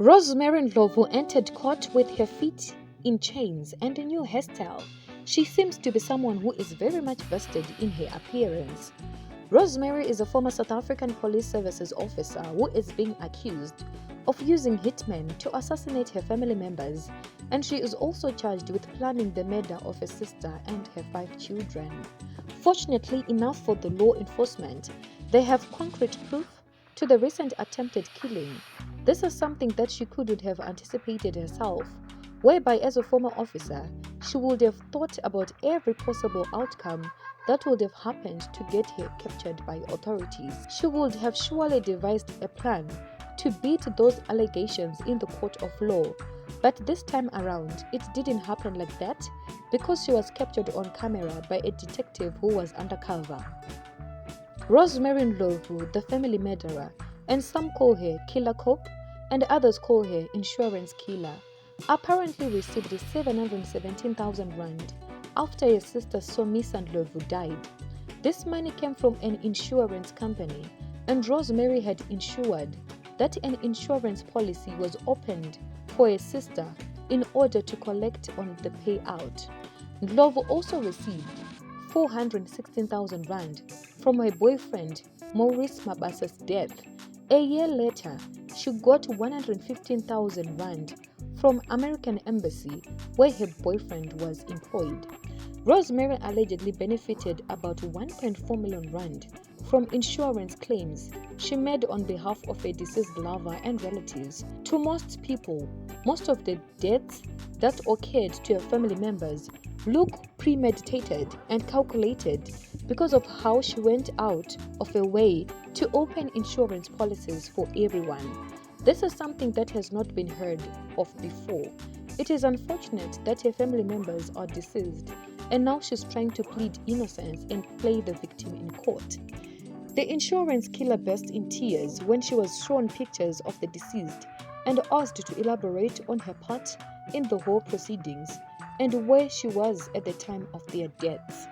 Rosemary Ndlovu entered court with her feet in chains and a new hairstyle. She seems to be someone who is very much vested in her appearance. Rosemary is a former South African Police Services officer who is being accused of using hitmen to assassinate her family members, and she is also charged with planning the murder of her sister and her 5 children. Fortunately enough for the law enforcement, they have concrete proof to the recent attempted killing. This is something that she couldn't have anticipated herself, whereby as a former officer, she would have thought about every possible outcome that would have happened to get her captured by authorities. She would have surely devised a plan to beat those allegations in the court of law. But this time around, it didn't happen like that because she was captured on camera by a detective who was undercover. Rosemary Ndlovu, the family murderer, and some call her Killer Cop and others call her Insurance Killer, apparently received 717,000 rand after her sister Somisa Ndlovu died. This money came from an insurance company, and Rosemary had ensured that an insurance policy was opened for her sister in order to collect on the payout. Ndlovu also received 416,000 rand from her boyfriend Maurice Mabasa's death. A year later, she got 115,000 rand from American Embassy, where her boyfriend was employed. Rosemary allegedly benefited about 1.4 million rand from insurance claims she made on behalf of a deceased lover and relatives. To most people, most of the deaths that occurred to her family members look premeditated and calculated because of how she went out of her way to open insurance policies for everyone. This is something that has not been heard of before. It is unfortunate that her family members are deceased, and now she's trying to plead innocence and play the victim in court. The insurance killer burst in tears when she was shown pictures of the deceased and asked to elaborate on her part in the whole proceedings and where she was at the time of their deaths.